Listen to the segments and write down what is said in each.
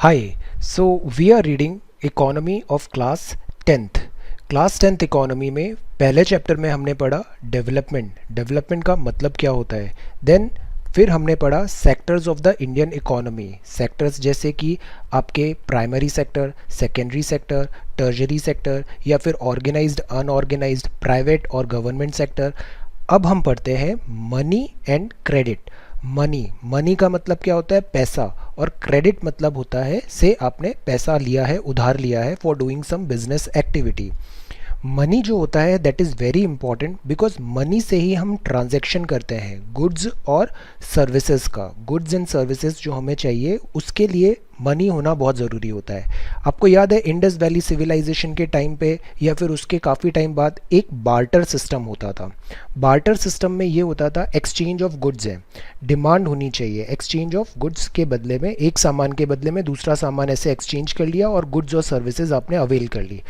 Hi, so we are reading Economy of Class 10th. Class 10th economy में पहले chapter में हमने पढ़ा डेवलपमेंट का मतलब क्या होता है। देन फिर हमने पढ़ा sectors of the Indian economy. Sectors जैसे कि आपके primary sector, secondary sector, टर्जरी sector या फिर ऑर्गेनाइज्ड, अनऑर्गेनाइज्ड, प्राइवेट और गवर्नमेंट सेक्टर। अब हम पढ़ते हैं मनी एंड क्रेडिट। मनी का मतलब क्या होता है? पैसा। और क्रेडिट मतलब होता है से आपने पैसा लिया है, उधार लिया है for doing some business activity. Money जो होता है that is very important because money से ही हम ट्रांजैक्शन करते हैं गुड्स और सर्विसेज का। गुड्स एंड सर्विसेज जो हमें चाहिए उसके लिए मनी होना बहुत ज़रूरी होता है। आपको याद है इंडस वैली सिविलाइजेशन के टाइम पे या फिर उसके काफ़ी टाइम बाद एक बार्टर सिस्टम होता था। बार्टर सिस्टम में ये होता था एक्सचेंज ऑफ गुड्स है, डिमांड होनी चाहिए। एक्सचेंज ऑफ गुड्स के बदले में, एक सामान के बदले में दूसरा सामान ऐसे एक्सचेंज कर लिया और गुड्स और सर्विसेज आपने अवेल कर ली।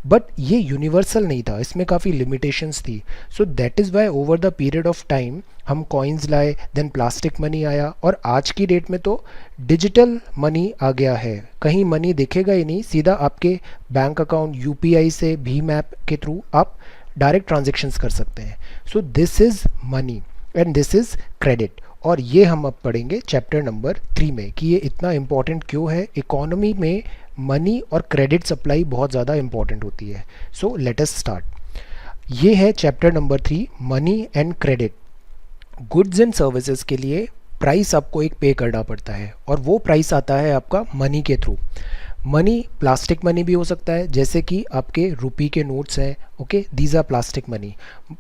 बट ये यूनिवर्सल नहीं था, इसमें काफ़ी लिमिटेशंस थी। सो that is Y over the period of time हम कॉइन्स लाए, देन प्लास्टिक मनी आया और आज की डेट में तो डिजिटल मनी आ गया है। कहीं मनी दिखेगा ही नहीं, सीधा आपके बैंक अकाउंट यूपीआई से भीम ऐप के थ्रू आप डायरेक्ट ट्रांजेक्शन्स कर सकते हैं। सो this is money and this is credit. और ये हम अब पढ़ेंगे चैप्टर नंबर 3 में कि ये इतना इम्पॉर्टेंट क्यों है। इकोनॉमी में मनी और क्रेडिट सप्लाई बहुत ज़्यादा इंपॉर्टेंट होती है। सो लेट अस स्टार्ट। ये है chapter number 3, money and credit. Goods and services के लिए प्राइस आपको एक पे करना पड़ता है और वो प्राइस आता है आपका मनी के थ्रू। मनी प्लास्टिक मनी भी हो सकता है, जैसे कि आपके रुपी के नोट्स हैं। Okay, these are plastic money.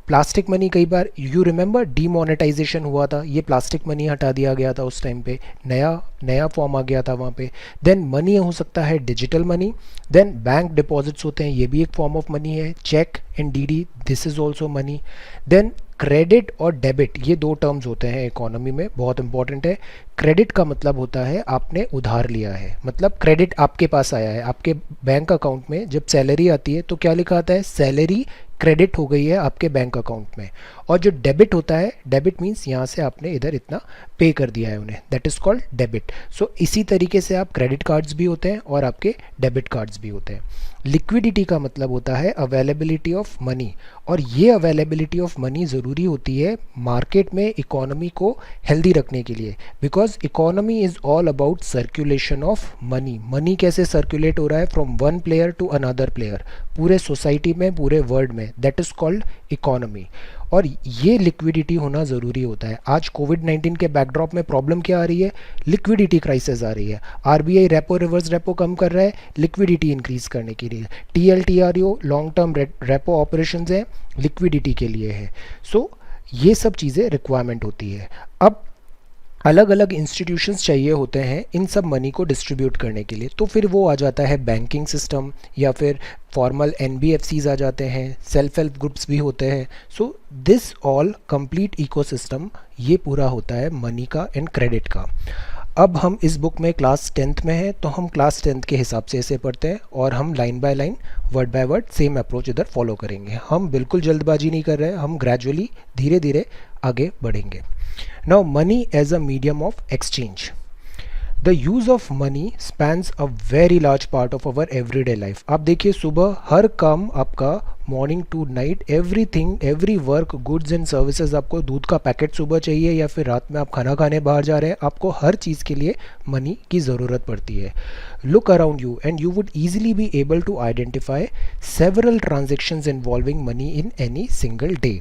Plastic money कई बार यू रिमेंबर डीमोनेटाइजेशन हुआ था, ये प्लास्टिक मनी हटा दिया गया था उस टाइम पे, नया फॉर्म आ गया था वहाँ पे। देन मनी हो सकता है digital money. Then bank deposits होते हैं, ये भी एक फॉर्म ऑफ मनी है। Cheque and DD, this is also money. Then credit और डेबिट, ये दो टर्म्स होते हैं इकोनॉमी में, बहुत इंपॉर्टेंट है। क्रेडिट का मतलब होता है आपने उधार लिया है, मतलब क्रेडिट आपके पास आया है। आपके बैंक अकाउंट में जब सैलरी आती है तो क्या लिखा आता है? सैलरी क्रेडिट हो गई है आपके बैंक अकाउंट में। और जो डेबिट होता है, डेबिट मीन्स यहाँ से आपने इधर इतना पे कर दिया है उन्हें, दैट इज़ कॉल्ड डेबिट। सो इसी तरीके से आप क्रेडिट कार्ड्स भी होते हैं और आपके डेबिट कार्ड्स भी होते हैं। लिक्विडिटी का मतलब होता है अवेलेबिलिटी ऑफ मनी, और ये अवेलेबिलिटी ऑफ मनी ज़रूरी होती है मार्केट में इकोनॉमी को हेल्दी रखने के लिए, because economy is all about circulation of money. Money कैसे सर्कुलेट हो रहा है from one player to another player, पूरे सोसाइटी में, पूरे वर्ल्ड में, दैट इज़ कॉल्ड इकोनॉमी। और ये लिक्विडिटी होना ज़रूरी होता है। आज कोविड-19 के बैकड्रॉप में प्रॉब्लम क्या आ रही है? लिक्विडिटी क्राइसिस आ रही है। आरबीआई रेपो रिवर्स रेपो कम कर रहा है लिक्विडिटी इंक्रीज करने के लिए। टीएलटीआरओ लॉन्ग टर्म रेपो ऑपरेशंस है, लिक्विडिटी के लिए है। सो ये सब चीज़ें रिक्वायरमेंट होती है। अब अलग अलग इंस्टीट्यूशंस चाहिए होते हैं इन सब मनी को डिस्ट्रीब्यूट करने के लिए, तो फिर वो आ जाता है बैंकिंग सिस्टम, या फिर फॉर्मल एनबीएफसीज आ जाते हैं, सेल्फ हेल्प ग्रुप्स भी होते हैं। So this all complete ecosystem ये पूरा होता है मनी का एंड क्रेडिट का। अब हम इस बुक में क्लास 10th में हैं, तो हम क्लास 10th के हिसाब से इसे पढ़ते हैं और हम line by line, word by word same approach इधर फॉलो करेंगे। हम बिल्कुल जल्दबाजी नहीं कर रहे हैं, हम ग्रेजुअली धीरे धीरे आगे बढ़ेंगे। Now money as a medium of exchange. The use of money spans a very large part of our everyday life. आप देखिए सुबह हर काम आपका, morning to night, everything, every work, goods and services. आपको दूध का पैकेट सुबह चाहिए या फिर रात में आप खाना खाने बाहर जा रहे हैं, आपको हर चीज़ के लिए मनी की ज़रूरत पड़ती है। Look around you and you would easily be able to identify several transactions involving money in any single day.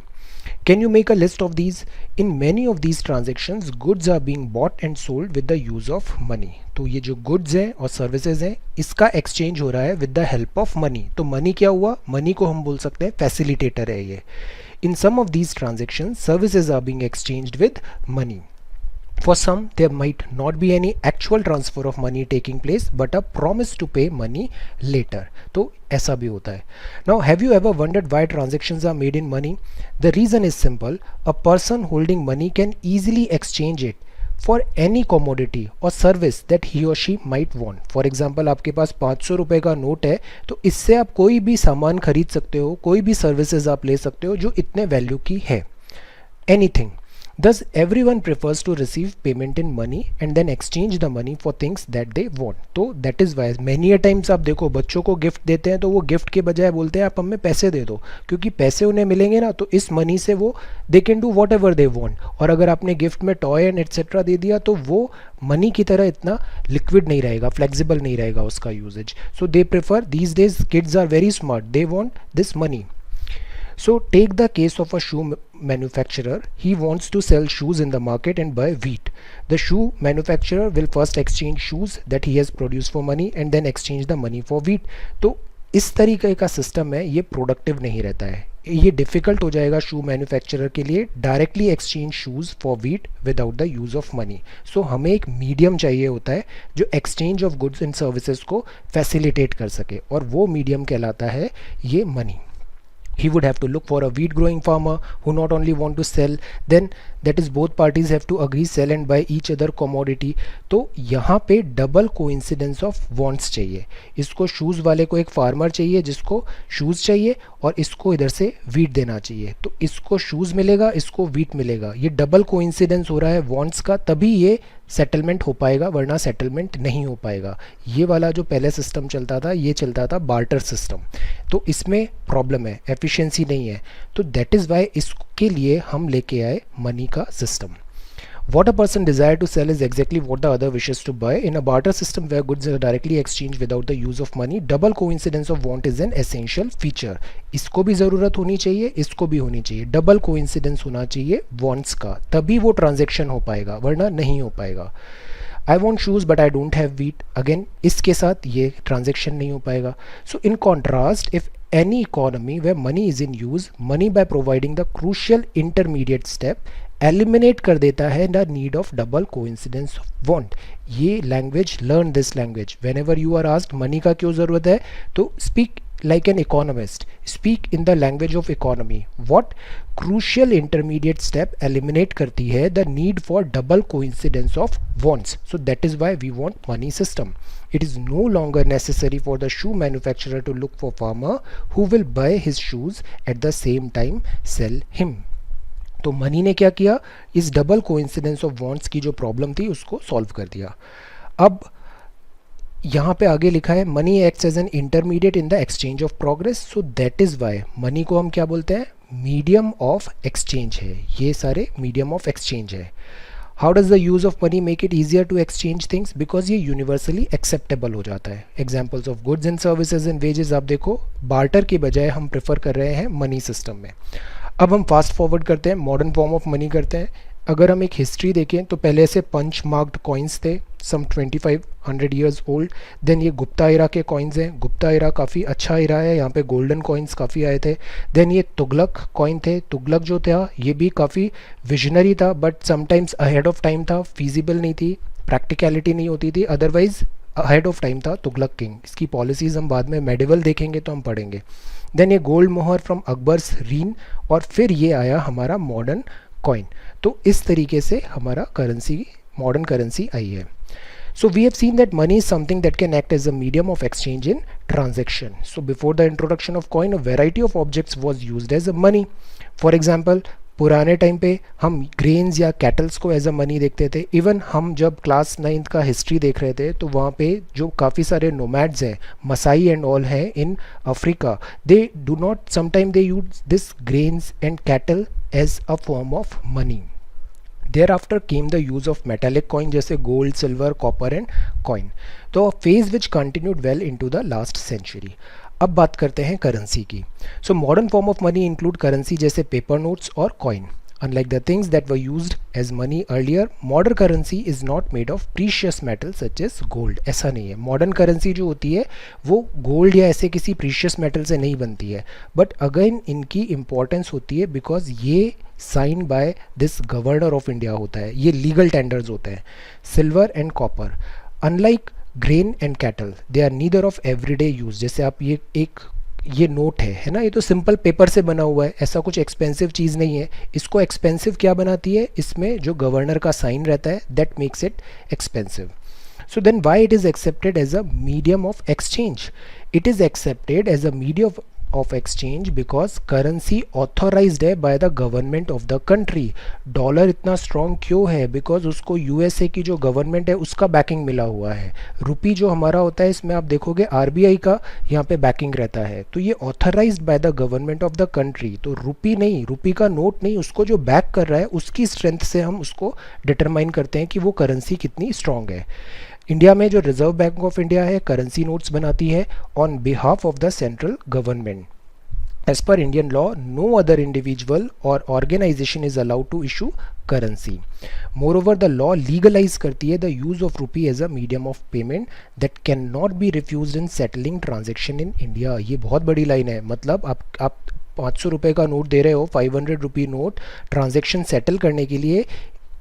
Can you make a list of these? In many of these transactions, goods are being bought and sold with the use of money. तो ये जो goods हैं और services हैं, इसका exchange हो रहा है with the help of money. तो money क्या हुआ? money को हम बोल सकते हैं facilitator है ये. In some of these transactions, services are being exchanged with money. For some, there might not be any actual transfer of money taking place, but a promise to pay money later. तो ऐसा भी होता है. Now, have you ever wondered why transactions are made in money? The reason is simple. A person holding money can easily exchange it for any commodity or service that he or she might want. For example, आपके पास 500 रुपए का note है, तो इससे आप कोई भी सामान खरीद सकते हो, कोई भी सर्विसेज आप ले सकते हो जो इतने वैल्यू की है. Anything. Thus, everyone prefers to receive payment in money and then exchange the money for things that they want. तो that is why many a times आप देखो बच्चों को गिफ्ट देते हैं तो वो गिफ्ट के बजाय बोलते हैं आप हमें पैसे दे दो, क्योंकि पैसे उन्हें मिलेंगे ना तो इस मनी से वो they can do what ever they want. और अगर आपने गिफ्ट में टॉय एंड एट्सेट्रा दे दिया तो वो मनी की तरह इतना लिक्विड नहीं रहेगा, फ्लेक्सिबल नहीं रहेगा उसका usages. So they prefer these days kids are very smart, they want this money. So take the case of a shoe manufacturer. He wants to sell shoes in the market and buy wheat. The shoe manufacturer will first exchange shoes that he has produced for money and then exchange the money for wheat. तो इस तरीके का system है, ये productive नहीं रहता है. ये डिफ़िकल्ट हो जाएगा शू मैन्युफैक्चरर के लिए directly exchange shoes for wheat without the use of money. So हमें एक मीडियम चाहिए होता है जो exchange of goods and services को फैसिलिटेट कर सके, और वो मीडियम कहलाता है ये money. He would have to look for a wheat growing farmer who not only want to sell, then that is both parties have to agree sell and buy each other commodity. तो यहाँ पे double coincidence of wants चाहिए. इसको shoes वाले को एक farmer चाहिए जिसको शूज़ चाहिए, और इसको इधर से वीट देना चाहिए. तो इसको शूज़ मिलेगा, इसको वीट मिलेगा. ये डबल कोइंसिडेंस हो रहा है वॉन्ट्स का, तभी ये सेटलमेंट हो पाएगा, वरना सेटलमेंट नहीं हो पाएगा. ये वाला जो पहले सिस्टम चलता था ये चलता था बार्टर सिस्टम, तो इसमें प्रॉब्लम है, एफिशिएंसी नहीं है. तो दैट इज़ वाई इसके लिए हम लेके आए मनी का system. What a person desires to sell is exactly what the other wishes to buy. In a barter system where goods are directly exchanged without the use of money, double coincidence of want is an essential feature. इसको भी ज़रूरत होनी चाहिए, इसको भी होनी चाहिए. Double coincidence होना चाहिए वॉन्ट्स का, तभी वो ट्रांजेक्शन हो पाएगा, वरना नहीं हो पाएगा. I want shoes but I don't have wheat, again इसके साथ ये ट्रांजेक्शन नहीं हो पाएगा. So in contrast, if any economy where money is in use, money by providing the crucial intermediate step eliminate कर देता है the need of double coincidence of want. ये language, learn this language. Whenever you are asked money का क्यों ज़रूरत है, तो speak like an economist, speak in the language of economy. What crucial intermediate step eliminate करती है the need for double coincidence of wants. So that is why we want money system. It is no longer necessary for the shoe manufacturer to look for farmer who will buy his shoes at the same time sell him. तो money ने क्या किया, इस double coincidence of wants की जो problem थी उसको solve कर दिया. अब यहाँ पे आगे लिखा है money acts as an intermediate in the exchange of progress. So that is why money को हम क्या बोलते हैं, मीडियम ऑफ एक्सचेंज है. ये सारे मीडियम ऑफ एक्सचेंज है. How does the use of money make it easier to exchange things, because ये यूनिवर्सली एक्सेप्टेबल हो जाता है. Examples of goods and services and wages आप देखो, बार्टर की बजाय हम प्रेफर कर रहे हैं मनी सिस्टम में. अब हम फास्ट फॉरवर्ड करते हैं, मॉडर्न फॉर्म ऑफ मनी करते हैं. अगर हम एक हिस्ट्री देखें तो पहले से पंच मार्क्ड कॉइन्स थे, सम 2500 ईयर्स ओल्ड. देन ये गुप्ता इरा के कॉइन्स हैं. गुप्ता इरा काफ़ी अच्छा इरा है, यहाँ पे गोल्डन कॉइन्स काफ़ी आए थे. देन ये तुगलक कॉइन थे. तुगलक जो था ये भी काफ़ी विजनरी था, but sometimes ahead of time था, फीजिबल नहीं थी, प्रैक्टिकलिटी नहीं होती थी. अदरवाइज अहेड ऑफ टाइम था तुगलक किंग. इसकी पॉलिसीज़ हम बाद में मेडिवल देखेंगे तो हम पढ़ेंगे. देन ये गोल्ड मोहर फ्रॉम अकबर्स रीन, और फिर ये आया हमारा मॉडर्न कॉइन. तो इस तरीके से हमारा करेंसी, मॉडर्न करेंसी आई है. So we have seen that money is something that can act as a medium of exchange in transaction. So before the introduction of coin, a variety of objects was used as a money. For example, पुराने time पे हम grains या kettles को as a money देखते थे. Even हम जब class 9th का हिस्ट्री देख रहे थे तो वहाँ पे जो काफ़ी सारे नोमैड्स हैं, मसाई एंड ऑल हैं in Africa, they do not, sometime they use this grains and cattle as a form of money. Thereafter came the use of metallic coin जैसे gold, silver, copper and coin. तो a phase which continued well into the last century. अब बात करते हैं currency की. So modern form of money include currency जैसे paper notes और coin. Unlike the things that were used as money earlier, modern currency is not made of precious metals such as gold. ऐसा नहीं है. Modern currency जो होती है वो gold या ऐसे किसी प्रीशियस मेटल से नहीं बनती है, बट अगेन इनकी इम्पोर्टेंस होती है बिकॉज ये sign by this governor of India होता है, ये लीगल टेंडर्स होते हैं. Silver and copper, unlike grain and cattle, they are neither of everyday use. जैसे आप ये नोट है ना, ये तो सिंपल पेपर से बना हुआ है, ऐसा कुछ एक्सपेंसिव चीज़ नहीं है. इसको एक्सपेंसिव क्या बनाती है, इसमें जो गवर्नर का साइन रहता है, that makes it expensive. So then why it is accepted as a medium of exchange? It is accepted as a medium of exchange because currency authorised है by the government of the country. Dollar इतना strong क्यों है? Because उसको USA की जो government है उसका banking मिला हुआ है। रुपी जो हमारा होता है इसमें आप देखोगे आरबीआई का यहाँ पे बैकिंग रहता है, तो ये authorised bye the government of the country. तो रुपी नहीं, रुपी का नोट नहीं, उसको जो बैक कर रहा है उसकी स्ट्रेंथ से हम उसको डिटरमाइन करते हैं कि वो करेंसी कितनी स्ट्रॉन्ग है। इंडिया में जो रिजर्व बैंक ऑफ इंडिया है करेंसी नोट्स बनाती है on behalf of the central government. As per Indian law, no other individual or organization is allowed to issue currency. Moreover, the law legalize करती है the use of rupee as a medium of payment that cannot be refused in settling transaction in India. ये बहुत बड़ी line है, मतलब आप 500 रुपये का नोट दे रहे हो, 500 रुपी नोट ट्रांजेक्शन सेटल करने के लिए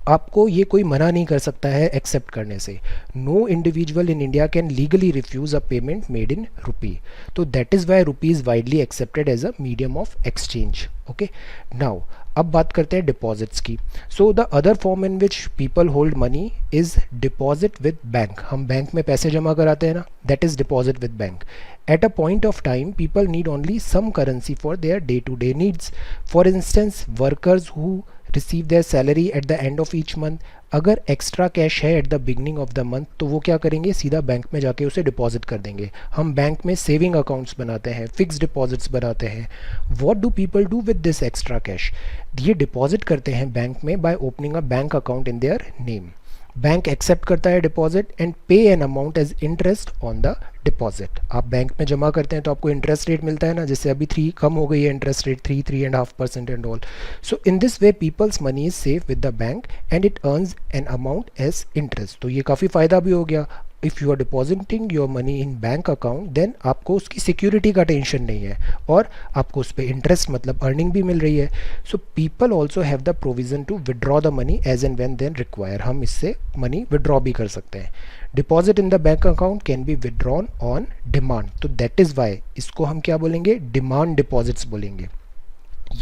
आपको ये कोई मना नहीं कर सकता है एक्सेप्ट करने से। No individual in India can legally refuse a payment made in rupee. तो that is why rupee is widely accepted as a medium of exchange. Okay, now अब बात करते हैं डिपॉजिट्स की। So the other form in which people hold money is deposit with bank. हम bank में पैसे जमा कराते हैं ना, that is deposit with bank. At a point of time, people need only some currency for their day-to-day needs. For instance, workers who receive their salary at the end of each month, अगर extra cash है eight the beginning of the month तो वो क्या करेंगे, सीधा bank में जाके उसे डिपॉजिट कर देंगे। हम बैंक में सेविंग अकाउंट्स बनाते हैं, फिक्स डिपॉजिट्स बनाते हैं। What do people do with this extra cash? ये डिपॉजिट करते हैं बैंक में by opening a bank account in their name. Bank accept करता है deposit and pay an amount as interest on the deposit. आप bank में जमा करते हैं तो आपको इंटरेस्ट रेट मिलता है ना, जैसे अभी 3 कम हो गई है interest rate, 3.5% and all. So in this way people's money is safe with the bank and it earns an amount as interest. तो ये काफ़ी फ़ायदा भी हो गया। If you are depositing your money in bank account then आपको उसकी security का टेंशन नहीं है और आपको उस पर इंटरेस्ट मतलब अर्निंग भी मिल रही है। So people also have the provision to withdraw the money as and when then require. हम इससे मनी विड्रॉ भी कर सकते हैं। Deposit in the bank account can be withdrawn on demand. तो दैट इज़ वाई इसको हम क्या बोलेंगे, डिमांड डिपॉजिट्स बोलेंगे।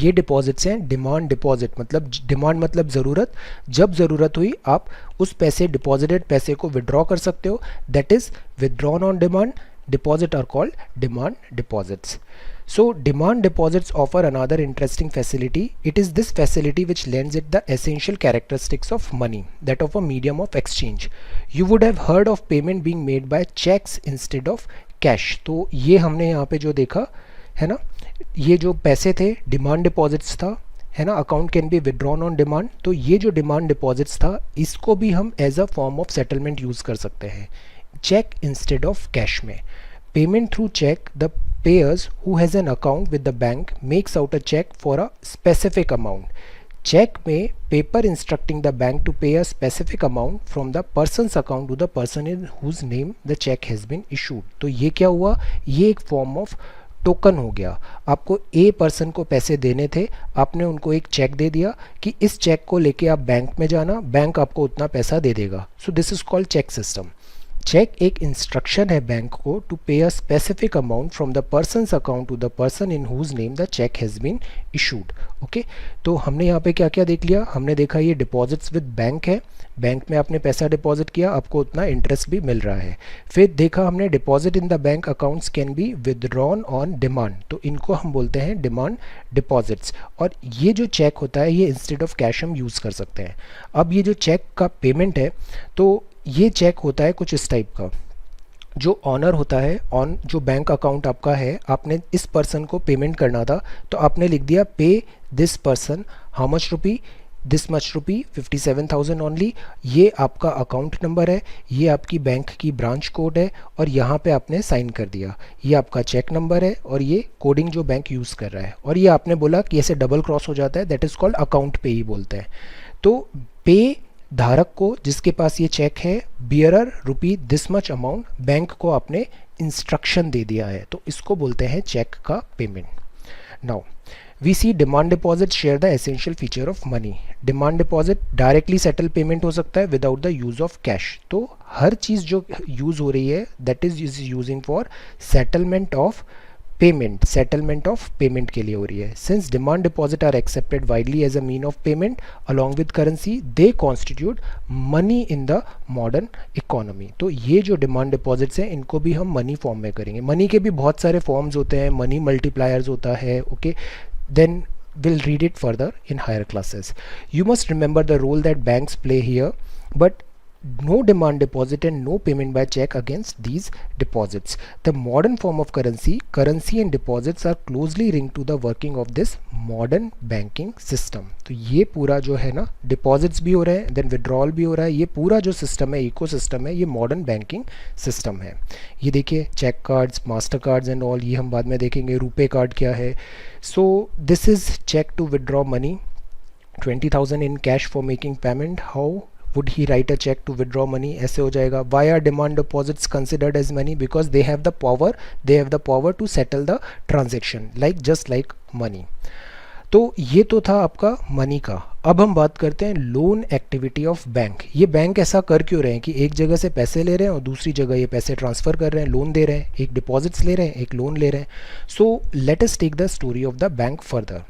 ये डिपॉजिट्स हैं डिमांड डिपॉजिट, मतलब डिमांड मतलब ज़रूरत, जब ज़रूरत हुई आप उस पैसे डिपॉजिटेड पैसे को विड्रॉ कर सकते हो, that is withdrawn on demand. Deposit are called demand deposits. So demand deposits offer another interesting facility. It is this facility which lends it the essential characteristics of money, that of a medium of exchange. You would have heard of payment being made by checks instead of cash. तो ये हमने यहाँ पे जो देखा है ना, ये जो पैसे थे डिमांड डिपॉजिट्स था, है ना, account can be withdrawn on demand. तो ये जो डिमांड डिपॉजिट्स था इसको भी हम as a form of settlement use कर सकते हैं, चेक इंस्टेड ऑफ कैश में. Payment through cheque, the payers who has an account with the bank makes out a check for a specific amount. Cheque में paper instructing the bank to pay a specific amount from the person's account to the person in whose name the cheque has been issued. तो ये क्या हुआ, ये एक form of token हो गया. आपको ए पर्सन को पैसे देने थे, आपने उनको एक चेक दे दिया कि इस चेक को लेके आप बैंक में जाना, बैंक आपको उतना पैसा दे देगा. So this is called cheque system. Cheque एक इंस्ट्रक्शन है बैंक को to pay a specific amount from the person's account to the person in whose name the cheque has been issued. Okay, तो हमने यहाँ पे क्या क्या देख लिया, हमने देखा ये डिपॉजिट्स विद बैंक है, बैंक में आपने पैसा डिपॉजिट किया, आपको उतना इंटरेस्ट भी मिल रहा है. फिर देखा हमने deposit in the bank accounts can be withdrawn on demand, तो इनको हम बोलते हैं डिमांड डिपॉजिट्स. और ये जो चेक होता है ये इंस्टेड ऑफ कैश हम यूज़ कर सकते हैं. अब ये जो चेक का पेमेंट है, तो ये चेक होता है कुछ इस टाइप का. जो ऑनर होता है, ऑन जो बैंक अकाउंट आपका है, आपने इस पर्सन को पेमेंट करना था, तो आपने लिख दिया पे this person how much rupee, this much rupee, 57,000 only. ये आपका अकाउंट नंबर है, ये आपकी बैंक की ब्रांच कोड है, और यहाँ पे आपने साइन कर दिया. ये आपका चेक नंबर है और ये कोडिंग जो बैंक यूज़ कर रहा है, और ये आपने बोला कि ऐसे डबल क्रॉस हो जाता है, दैट इज़ कॉल्ड अकाउंट पे ही बोलते हैं. तो पे धारक को जिसके पास ये चेक है, bearer rupee this much amount, bank को आपने इंस्ट्रक्शन दे दिया है, तो इसको बोलते हैं चेक का payment. Now we see demand deposit share the essential feature of money. Demand deposit directly settle payment हो सकता है without the use of cash. तो हर चीज़ जो यूज़ हो रही है that is using for settlement of payment, settlement of payment के लिए हो रही है. Since demand deposit are accepted widely as a mean of payment along with currency, they constitute money in the modern economy. तो ये जो demand deposits हैं इनको भी हम मनी फॉर्म में करेंगे. मनी के भी बहुत सारे फॉर्म्स होते हैं, मनी मल्टीप्लायर्स होता है. Okay, then we'll read it further in higher classes. You must remember the role that banks play here, but no demand deposit and no payment by check against these deposits. The modern form of currency and deposits are closely linked to the working of this modern banking system. तो ये पूरा जो है ना, deposits भी हो रहे हैं, देन विड्रॉल भी हो रहा है, ये पूरा जो सिस्टम है, इकोसिस्टम है, ये मॉडर्न बैंकिंग सिस्टम है. ये देखिए cheque cards, master cards and all, ये हम बाद में देखेंगे. रुपे कार्ड क्या है. So this is cheque to withdraw money, 20,000 in cash for making payment. How would he write a check to withdraw money? ऐसे हो जाएगा. Why are demand deposits considered as money? Because they have the power to settle the transaction just like money. तो ये तो था आपका money का. अब हम बात करते हैं लोन एक्टिविटी ऑफ बैंक. ये बैंक ऐसा कर क्यों रहे हैं कि एक जगह से पैसे ले रहे हैं और दूसरी जगह ये पैसे ट्रांसफ़र कर रहे हैं, लोन दे रहे हैं, एक डिपॉजिट्स ले रहे हैं, एक लोन ले रहे हैं. So let us take the story of the bank further.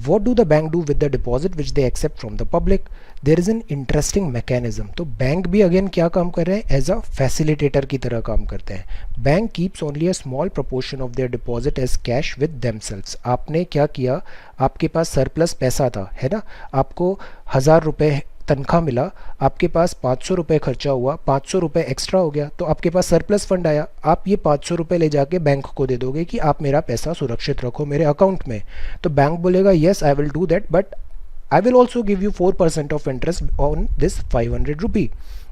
What do the bank do with the deposit which they accept from the public? There is an interesting mechanism. तो bank भी again क्या काम कर रहे हैं, as a facilitator की तरह काम करते हैं. Bank keeps only a small proportion of their deposit as cash with themselves. आपने क्या किया, आपके पास सरप्लस पैसा था, है ना, आपको 1000 रुपये तनख्वाह मिला, आपके पास 500 रुपये खर्चा हुआ, 500 रुपये एक्स्ट्रा हो गया, तो आपके पास सरप्लस फंड आया. आप ये 500 रुपये ले जाके बैंक को दे दोगे कि आप मेरा पैसा सुरक्षित रखो मेरे अकाउंट में. तो बैंक बोलेगा yes I will do that, but I will also give you 4% of interest on this 500 रुपी.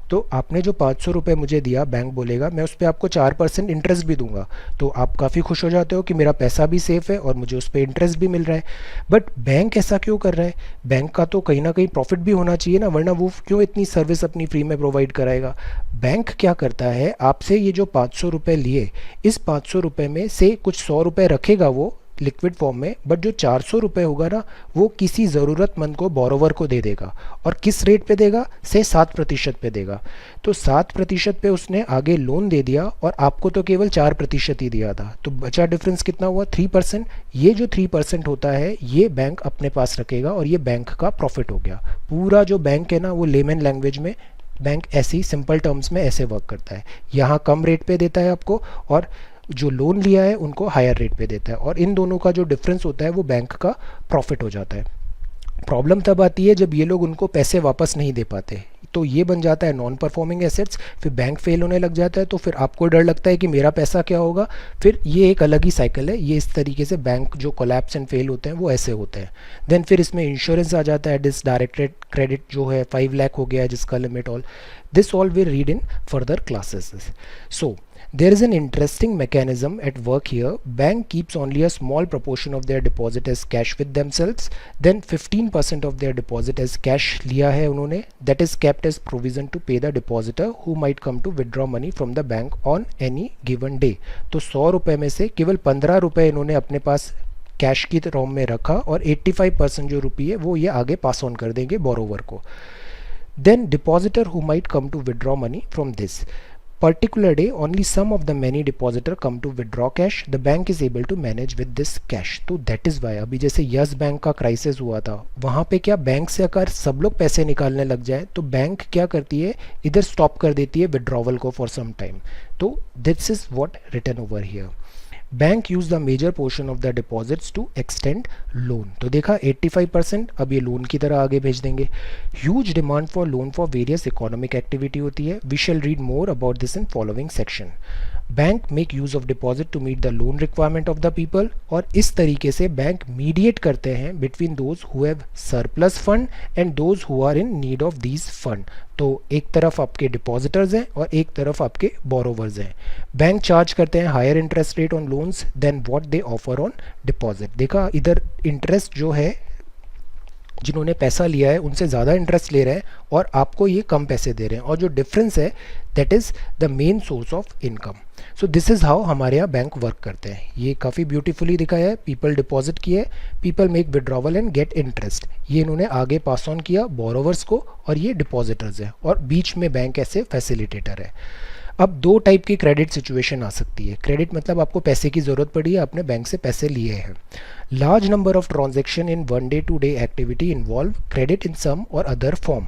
तो आपने जो 500 रुपये मुझे दिया, बैंक बोलेगा मैं उस पर आपको 4% इंटरेस्ट भी दूंगा. तो आप काफ़ी खुश हो जाते हो कि मेरा पैसा भी सेफ़ है और मुझे उस पर इंटरेस्ट भी मिल रहा है. बट बैंक ऐसा क्यों कर रहा है? बैंक का तो कहीं ना कहीं प्रॉफिट भी होना चाहिए ना, वरना वो क्यों इतनी सर्विस अपनी फ्री में प्रोवाइड कराएगा. बैंक क्या करता है, आपसे ये जो 500 रुपये लिए, इस 500 रुपये में से कुछ 100 रुपये रखेगा वो लिक्विड फॉर्म में, बट जो 400 रुपये होगा ना, वो किसी ज़रूरतमंद को, बोरोवर को दे देगा. और किस रेट पे देगा, से 7% पे देगा. तो 7% पे उसने आगे लोन दे दिया और आपको तो केवल 4% ही दिया था. तो बचा डिफरेंस कितना हुआ, 3%. ये जो 3% होता है ये बैंक अपने पास रखेगा और ये बैंक का प्रॉफिट हो गया. पूरा जो बैंक है ना, वो लेमन लैंग्वेज में बैंक ऐसे ही सिंपल टर्म्स में ऐसे वर्क करता है. यहाँ कम रेट पे देता है आपको, और जो लोन लिया है उनको हायर रेट पे देता है, और इन दोनों का जो डिफरेंस होता है वो बैंक का प्रॉफिट हो जाता है. प्रॉब्लम तब आती है जब ये लोग उनको पैसे वापस नहीं दे पाते, तो ये बन जाता है नॉन परफॉर्मिंग एसेट्स. फिर बैंक फेल होने लग जाता है, तो फिर आपको डर लगता है कि मेरा पैसा क्या होगा. फिर ये एक अलग ही साइकिल है. ये इस तरीके से बैंक जो कोलैप्स एंड फेल होते हैं वो ऐसे होते हैं. देन फिर इसमें इंश्योरेंस आ जाता है. डिस डायरेक्टेड क्रेडिट जो है 5 लाख हो गया है जिसका limit. All this all will read in further classes. So there is an interesting mechanism at work here. Bank keeps only a small proportion of their deposit as cash with themselves. Then 15% of their deposit as cash लिया है उन्होंने, that is kept as provision to pay the depositor who might come to withdraw money from the bank on any given day. तो 100 रुपये में से केवल 15 रुपये इन्होंने अपने पास कैश की फॉर्म में रखा, और 85% जो रुपये है वो ये आगे पास ऑन कर देंगे बोरोवर को. Then depositor who might come to withdraw money from this particular day, only some of the many depositor come to withdraw cash. The bank is able to manage with this cash. तो that is why अभी जैसे yes bank का crisis हुआ था, वहाँ पे क्या bank से अगर सब लोग पैसे निकालने लग जाए तो बैंक क्या करती है, इधर स्टॉप कर देती है विड्रॉवल को फॉर सम टाइम. तो this is what written over here. Bank use the major portion of the deposits to extend loan. तो देखा 85%, अब ये लोन की तरह आगे भेज देंगे. Huge demand for loan for various economic activity होती है. We shall read more about this in following section. Bank make use of deposit to meet the loan requirement of the people. और इस तरीके से बैंक मीडिएट करते हैं between those who have surplus fund and those who are in need of these fund. तो एक तरफ आपके डिपॉजिटर्स हैं और एक तरफ आपके बोरोवर्स हैं. बैंक चार्ज करते हैं higher interest rate on loans than what they offer on deposit. देखा इधर इंटरेस्ट जो है, जिन्होंने पैसा लिया है उनसे ज़्यादा इंटरेस्ट ले रहे हैं और आपको ये कम पैसे दे रहे हैं, और जो डिफरेंस है that is the main source of income. So this is how हमारे यहाँ बैंक वर्क करते हैं. ये काफ़ी ब्यूटीफुली दिखाया है. पीपल डिपॉजिट किए, people make withdrawal and get interest. ये इन्होंने आगे पास ऑन किया बोरोवर्स को, और ये डिपॉजिटर्स हैं, और बीच में बैंक ऐसे फैसिलिटेटर है. अब दो टाइप की क्रेडिट सिचुएशन आ सकती है। क्रेडिट मतलब आपको पैसे की ज़रूरत पड़ी है, आपने बैंक से पैसे लिए हैं। Large number of transaction in one day to day activity involve credit in some और अदर फॉर्म।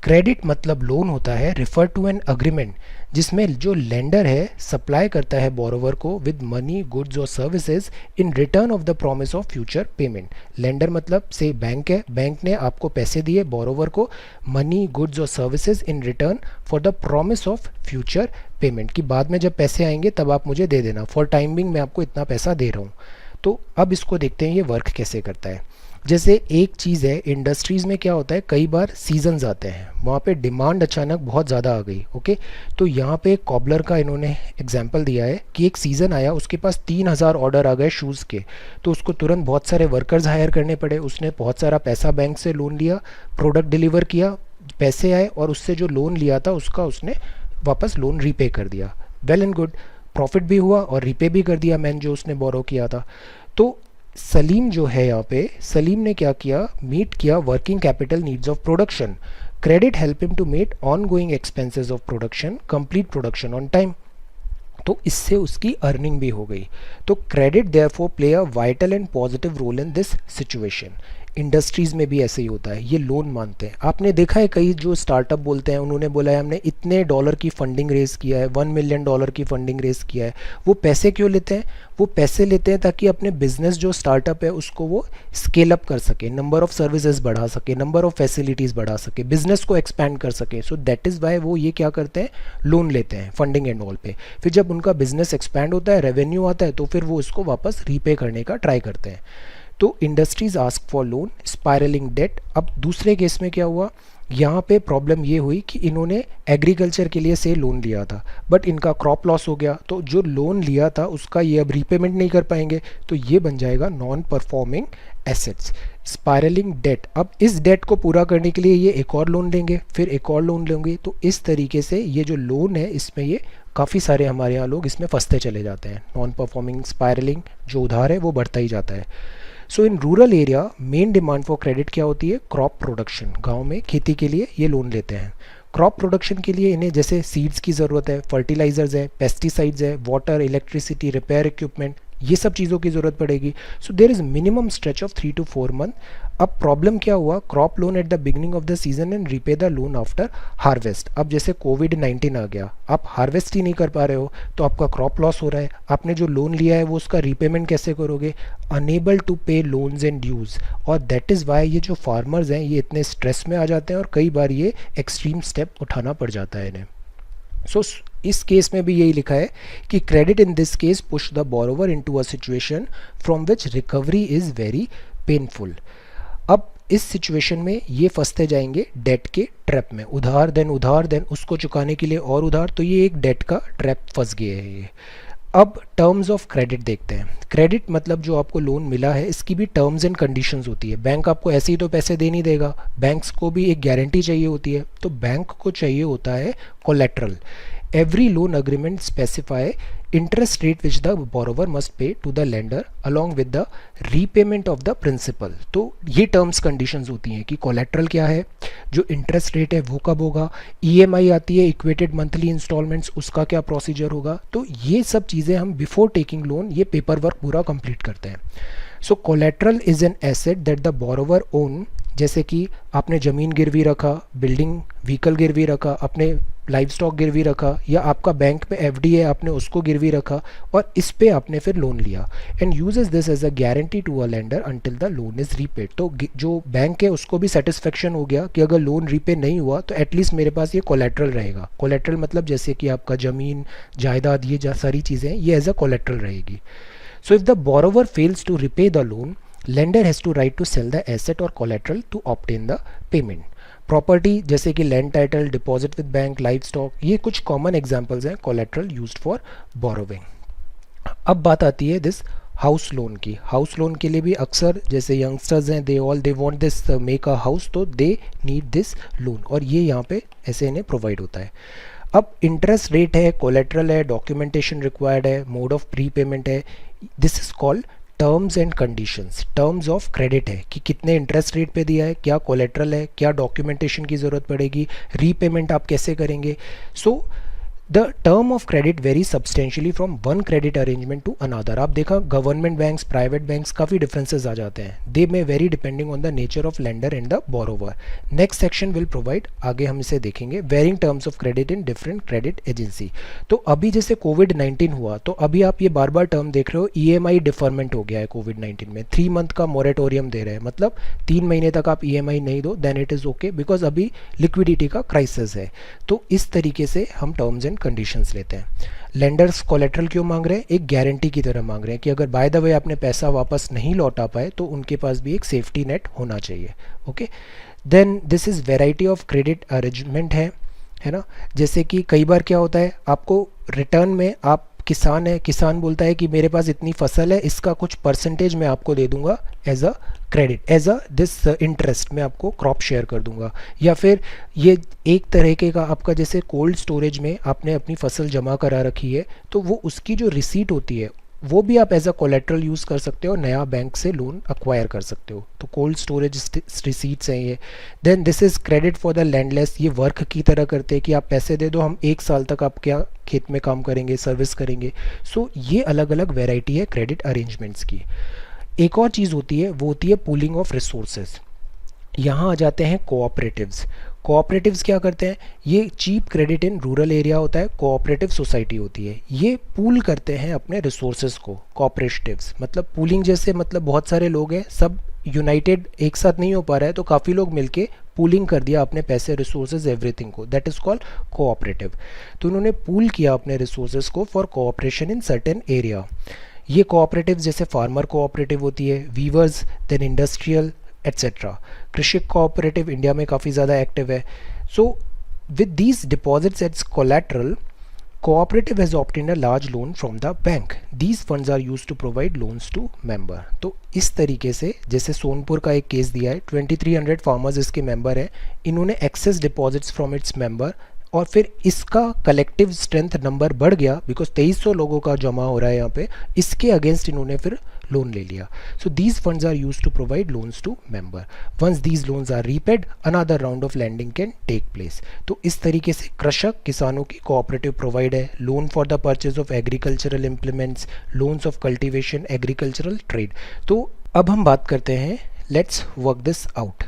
क्रेडिट मतलब लोन होता है, रिफर टू एन अग्रीमेंट जिसमें जो लेंडर है सप्लाई करता है बोरोवर को विद मनी, गुड्स और services in return of the promise of future payment. Lender मतलब से बैंक है, बैंक ने आपको पैसे दिए बोरोवर को मनी, गुड्स और services in return for the promise of future payment, कि बाद में जब पैसे आएंगे तब आप मुझे दे देना, फॉर टाइम बिंग मैं आपको इतना पैसा दे रहा हूँ। तो अब इसको देखते हैं ये वर्क कैसे करता है। जैसे एक चीज़ है, इंडस्ट्रीज़ में क्या होता है, कई बार सीजन्स आते हैं, वहाँ पे डिमांड अचानक बहुत ज़्यादा आ गई। ओके, तो यहाँ पे कॉबलर का इन्होंने एग्जांपल दिया है कि एक सीज़न आया, उसके पास 3000 ऑर्डर आ गए शूज़ के, तो उसको तुरंत बहुत सारे वर्कर्स हायर करने पड़े, उसने बहुत सारा पैसा बैंक से लोन लिया, प्रोडक्ट डिलीवर किया, पैसे आए और उससे जो लोन लिया था उसका उसने वापस लोन रीपे कर दिया। वेल एंड गुड, प्रॉफिट भी हुआ और रीपे भी कर दिया मैन जो उसने बोरो किया था। तो सलीम जो है यहाँ पे, सलीम ने क्या किया, मीट किया working capital needs of production. Credit help him to meet ongoing expenses of production, complete production on time. तो इससे उसकी अर्निंग भी हो गई। तो credit therefore play a vital and positive role in this situation. Industries में भी ऐसे ही होता है, ये लोन मानते हैं। आपने देखा है कई जो स्टार्टअप बोलते हैं, उन्होंने बोला है हमने इतने डॉलर की फंडिंग रेज़ किया है, $1 मिलियन की फंडिंग रेज़ किया है। वो पैसे क्यों लेते हैं? वो पैसे लेते हैं ताकि अपने बिजनेस जो स्टार्टअप है उसको वो स्केल अप कर सके, नंबर ऑफ सर्विसेज बढ़ा सके, नंबर ऑफ फैसिलिटीज़ बढ़ा सके, बिजनेस को एक्सपैंड कर सके। सो दैट इज़ वाई वो ये क्या करते हैं, लोन लेते हैं फंडिंग एंड ऑल पे। फिर जब उनका बिजनेस एक्सपैंड होता है, रेवेन्यू आता है, तो फिर वो इसको वापस रीपे करने का ट्राई करते हैं। तो industries ask for loan, spiralling debt. अब दूसरे केस में क्या हुआ, यहाँ पे प्रॉब्लम ये हुई कि इन्होंने एग्रीकल्चर के लिए से लोन लिया था, बट इनका क्रॉप लॉस हो गया, तो जो लोन लिया था उसका ये अब रीपेमेंट नहीं कर पाएंगे, तो ये बन जाएगा non performing assets, spiralling debt. अब इस डेट को पूरा करने के लिए ये एक और लोन लेंगे, फिर एक और लोन लेंगे, तो इस तरीके से ये जो लोन है इसमें ये काफ़ी सारे हमारे यहाँ लोग इसमें फंसते चले जाते हैं। नॉन परफॉर्मिंग स्पायरलिंग जो उधार है वो बढ़ता ही जाता है। So in rural area main demand for credit क्या होती है, क्रॉप प्रोडक्शन। गांव में खेती के लिए ये लोन लेते हैं। क्रॉप प्रोडक्शन के लिए इन्हें जैसे सीड्स की ज़रूरत है, फर्टिलाइजर्स है, पेस्टिसाइड्स है, वाटर, इलेक्ट्रिसिटी, रिपेयर इक्विपमेंट, ये सब चीज़ों की ज़रूरत पड़ेगी। So there is minimum stretch of 3 to 4 month. अब प्रॉब्लम क्या हुआ, crop loan at the beginning of the season and repay the loan after harvest. अब जैसे कोविड-19 आ गया, आप हार्वेस्ट ही नहीं कर पा रहे हो, तो आपका क्रॉप लॉस हो रहा है, आपने जो लोन लिया है वो उसका रीपेमेंट कैसे करोगे, अनेबल टू पे लोन्स एंड ड्यूज। और दैट इज़ वाई ये जो फार्मर्स हैं ये इतने स्ट्रेस में आ जाते हैं और कई बार ये एक्सट्रीम स्टेप उठाना पड़ जाता है इन्हें। सो इस केस में भी यही लिखा है कि credit in this case push the borrower into a situation from which recovery is very painful. अब इस सिचुएशन में ये फंसते जाएंगे डेट के ट्रैप में, उधार देन उसको चुकाने के लिए और उधार, तो ये एक डेट का ट्रैप फंस गए हैं ये। अब टर्म्स ऑफ क्रेडिट देखते हैं। क्रेडिट मतलब जो आपको लोन मिला है इसकी भी टर्म्स एंड कंडीशंस होती है। बैंक आपको ऐसे ही तो पैसे दे नहीं देगा, बैंक्स को भी एक गारंटी चाहिए होती है, तो बैंक को चाहिए होता है collateral. Every loan agreement specify interest rate which the borrower must pay to the lender along with the repayment of the principal। तो ये टर्म्स कंडीशंस होती हैं कि कोलेट्रल क्या है, जो इंटरेस्ट रेट है वो कब होगा, ईएमआई आती है इक्वेटेड मंथली इंस्टॉलमेंट्स, उसका क्या प्रोसीजर होगा। तो ये सब चीज़ें हम बिफोर टेकिंग लोन ये पेपर वर्क पूरा कंप्लीट करते हैं। So collateral is an asset that the borrower own, जैसे कि आपने ज़मीन गिरवी रखा, बिल्डिंग व्हीकल गिरवी रखा, अपने लाइव स्टॉक गिरवी रखा, या आपका बैंक में एफडी है आपने उसको गिरवी रखा और इस पे आपने फिर लोन लिया, and uses this as a guarantee to a lender until the loan is repaid. तो जो बैंक है उसको भी सेटिस्फेक्शन हो गया कि अगर लोन रीपे नहीं हुआ तो एटलीस्ट मेरे पास ये कोलेट्रल रहेगा। कोलेट्रल मतलब जैसे कि आपका ज़मीन, जायदाद, ये सारी चीज़ें ये एज अ कोलेट्रल रहेगी। So if the borrower fails to repay the loan, lender has to right to sell the asset or collateral to obtain the payment। Property जैसे कि land title, deposit with bank, live stock, ये कुछ common examples हैं collateral used for borrowing. अब बात आती है this house loan की। हाउस लोन के लिए भी अक्सर जैसे यंगस्टर्स हैं, they want this make a house, तो दे नीड दिस लोन, और ये यहाँ पे ऐसे इन्हें प्रोवाइड होता है। अब इंटरेस्ट रेट है, कोलेट्रल है, डॉक्यूमेंटेशन रिक्वायर्ड है, मोड ऑफ प्री पेमेंट है, this is called terms and conditions. Terms of credit है कि कितने इंटरेस्ट रेट पे दिया है, क्या कोलेट्रल है, क्या डॉक्यूमेंटेशन की ज़रूरत पड़ेगी, रीपेमेंट आप कैसे करेंगे। So the term of credit vary substantially from one credit arrangement to another. आप देखा गवर्नमेंट बैंक्स, प्राइवेट बैंक्स, काफ़ी डिफरेंसेस आ जाते हैं। They may vary depending on the nature of lender and the borrower. Next section will provide, आगे हम इसे देखेंगे, varying terms of credit in different credit agency. तो अभी जैसे कोविड-19 हुआ तो अभी आप ये बार बार टर्म देख रहे हो, ईएमआई डिफरमेंट हो गया है कोविड-19 में, 3 मंथ का मोरेटोरियम दे रहे हैं, मतलब 3 महीने तक आप ईएमआई नहीं दो then it is okay, because अभी लिक्विडिटी का क्राइसिस है। तो इस तरीके से हम टर्म्स एंड कंडीशंस लेते हैं। लेंडर्स कोलेट्रल क्यों मांग रहे हैं? एक गारंटी की तरह मांग रहे हैं कि अगर बाय द वे आपने पैसा वापस नहीं लौटा पाए तो उनके पास भी एक सेफ्टी नेट होना चाहिए। Okay, then this is variety of credit arrangement है ना। जैसे कि कई बार क्या होता है, आपको रिटर्न में, आप किसान है, किसान बोलता है कि मेरे पास इतनी फसल है, इसका कुछ परसेंटेज मैं आपको दे दूंगा as a credit, as a this interest मैं आपको क्रॉप शेयर कर दूंगा। या फिर ये एक तरीके का आपका, जैसे कोल्ड स्टोरेज में आपने अपनी फसल जमा करा रखी है तो वो उसकी जो रिसीट होती है वो भी आप एज अ कोलेट्रल यूज़ कर सकते हो, नया बैंक से लोन अक्वायर कर सकते हो। तो कोल्ड स्टोरेज रिसीट्स हैं ये। Then this is credit for the landless. ये वर्क की तरह करते हैं कि आप पैसे दे दो, हम 1 साल तक आप क्या खेत में काम करेंगे, सर्विस करेंगे। सो ये अलग अलग वेराइटी है क्रेडिट अरेंजमेंट्स की। एक और चीज़ होती है, वो होती है पूलिंग ऑफ रिसोर्सेज। यहाँ आ जाते हैं कोऑपरेटिव्स। कोऑपरेटिव्स क्या करते हैं? ये cheap credit in rural area होता है, कोऑपरेटिव सोसाइटी होती है, ये पूल करते हैं अपने रिसोर्सेज को। कोऑपरेटिव्स मतलब पूलिंग, जैसे मतलब बहुत सारे लोग हैं, सब यूनाइटेड एक साथ नहीं हो पा रहा है तो काफ़ी लोग मिलके पूलिंग कर दिया अपने पैसे, रिसोर्सेज, एवरीथिंग को, दैट इज़ कॉल्ड कोऑपरेटिव। तो उन्होंने पूल किया अपने रिसोर्सेज को for cooperation in certain area. ये कोऑपरेटिव जैसे फार्मर कोऑपरेटिव होती है, वीवर्स, देन इंडस्ट्रियल एट्सेट्रा। कृषक कोऑपरेटिव इंडिया में काफ़ी ज़्यादा एक्टिव है। So with these deposits as collateral, cooperative has obtained a large loan from the bank. These funds are used to provide loans to member. तो इस तरीके से, जैसे सोनपुर का एक केस दिया है, 2300 फार्मर्स इसके मेंबर हैं, इन्होंने access deposits from its member, और फिर इसका कलेक्टिव स्ट्रेंथ नंबर बढ़ गया बिकॉज 2300 लोगों का जमा हो रहा है यहाँ पे, इसके अगेंस्ट इन्होंने फिर लोन ले लिया। So these funds are use to provide loans to member. Once these loans are repaid, another round of lending can take place. तो इस तरीके से कृषक किसानों की कोऑपरेटिव प्रोवाइड है, loan for the purchase of agricultural implements, loans of cultivation, agricultural trade. तो अब हम बात करते हैं, लेट्स वर्क दिस आउट।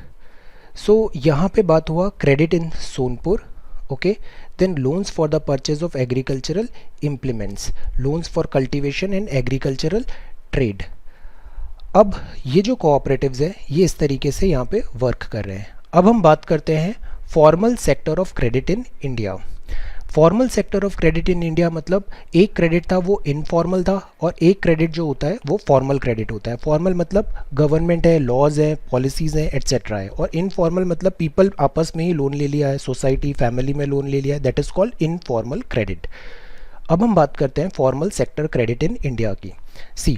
सो यहाँ पे बात हुआ credit in Sonpur, okay, then loans for the purchase of agricultural implements, loans for cultivation and agricultural trade। अब ये जो कोऑपरेटिव्स है ये इस तरीके से यहाँ पे वर्क कर रहे हैं। अब हम बात करते हैं formal sector of credit in India. Formal sector of credit in India मतलब एक क्रेडिट था वो इनफॉर्मल था, और एक क्रेडिट जो होता है वो फॉर्मल क्रेडिट होता है। फॉर्मल मतलब गवर्नमेंट है, लॉज है, पॉलिसीज़ हैं, एट्सेट्रा है, और इनफॉर्मल मतलब पीपल आपस में ही लोन ले लिया है, सोसाइटी, फैमिली में लोन ले लिया है, that is called informal credit. अब हम बात करते हैं formal sector credit in India की। सी,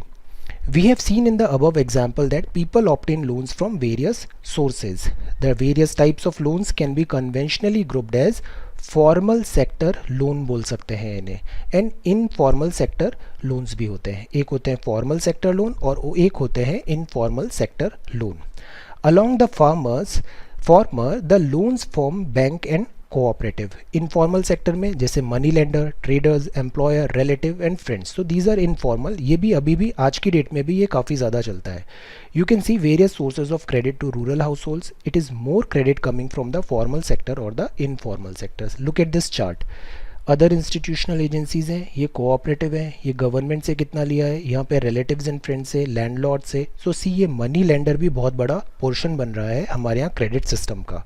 we have seen in the above example that people obtain loans from various sources. The various types of loans can be conventionally grouped as formal sector loan बोल सकते हैं इन्हें, and informal sector loans भी होते हैं। एक होते हैं फॉर्मल सेक्टर लोन और एक होते हैं informal sector loan. Along the former the loans form bank and cooperative. Informal sector में जैसे money lender, traders, employer, relative and friends, तो दीज आर इनफॉर्मल। ये भी अभी भी आज की डेट में भी ये काफ़ी ज़्यादा चलता है। You can see various sources of credit to rural households. It is more credit coming from the formal sector और the informal sectors. Look at this chart. Other institutional agencies हैं, ये कोऑपरेटिव हैं, ये government से कितना लिया है, यहाँ पे रिलेटिव्स एंड फ्रेंड्स से, लैंडलॉर्ड से। सो सी, ये मनी लेंडर भी बहुत बड़ा पोर्शन बन रहा है हमारे यहाँ क्रेडिट सिस्टम का।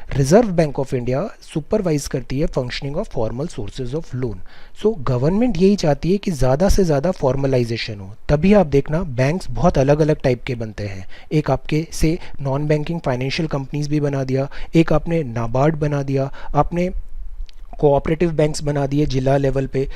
Reserve bank of India supervise करती है functioning of formal sources of loan. So government यही चाहती है कि ज़्यादा से ज़्यादा फॉर्मलाइजेशन हो, तभी आप देखना बैंक्स बहुत अलग अलग टाइप के बनते हैं। एक आपके से नॉन बैंकिंग फाइनेंशियल कंपनीज भी बना दिया, एक आपने नाबार्ड बना दिया, आपने कोऑपरेटिव बैंक्स बना दिए जिला लेवल पे,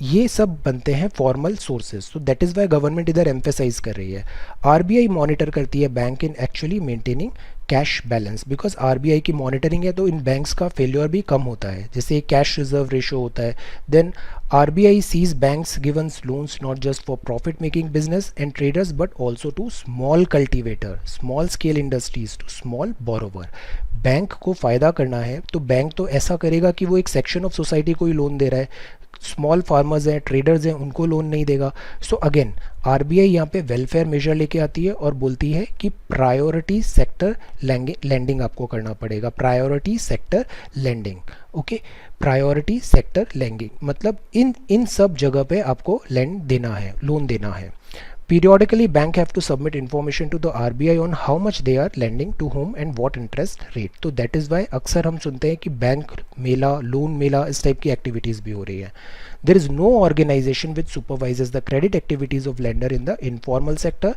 ये सब बनते हैं formal sources. So that is why government इधर एम्फेसाइज कर रही है। आरबीआई मॉनिटर करती है bank in actually maintaining cash balance, because RBI की मॉनिटरिंग है तो इन बैंक्स का फेल्योर भी कम होता है, जैसे कैश रिजर्व रेशो होता है. Then RBI sees banks givens loans not just for profit making business and traders but also to small cultivator, small scale industries, to small borrower. Bank को फ़ायदा करना है तो बैंक तो ऐसा करेगा कि वो एक सेक्शन ऑफ सोसाइटी को ही लोन दे रहा है. स्मॉल फार्मर्स हैं, ट्रेडर्स हैं, उनको लोन नहीं देगा. सो अगेन आरबीआई यहाँ पे वेलफेयर मेजर लेके आती है और बोलती है कि प्रायोरिटी सेक्टर लैंडिंग आपको करना पड़ेगा. Priority sector lending, okay, priority sector lending मतलब इन सब जगह पे आपको लैंड देना है, लोन देना है. Periodically, bank have to submit information to the RBI on how much they are lending to whom and what interest rate. तो that is why अक्सर हम सुनते हैं कि बैंक मेला, लोन मेला, इस टाइप की एक्टिविटीज़ भी हो रही है. There is no organization which supervises the credit activities of lender in the informal sector.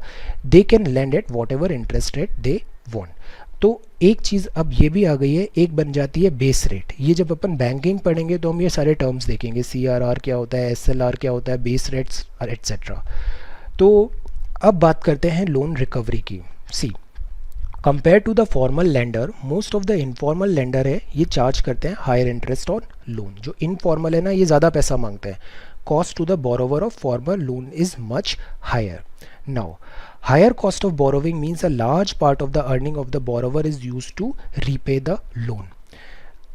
They can lend at whatever interest rate they want. तो एक चीज़ अब ये भी आ गई है, एक बन जाती है बेस रेट. ये जब अपन बैंकिंग पढ़ेंगे तो हम ये सारे टर्म्स देखेंगे, CRR क्या होता है, SLR क्या होता है, बेस रेट्स एट्सेट्रा. तो अब बात करते हैं लोन रिकवरी की. See, compare to the formal lender, most of the informal lender है ये चार्ज करते हैं हायर इंटरेस्ट ऑन लोन. जो इनफॉर्मल है ना, ये ज़्यादा पैसा मांगते हैं. Cost to the borrower of formal loan is much higher. Now higher cost of borrowing means a large part of the earning of the borrower is use to repay the loan.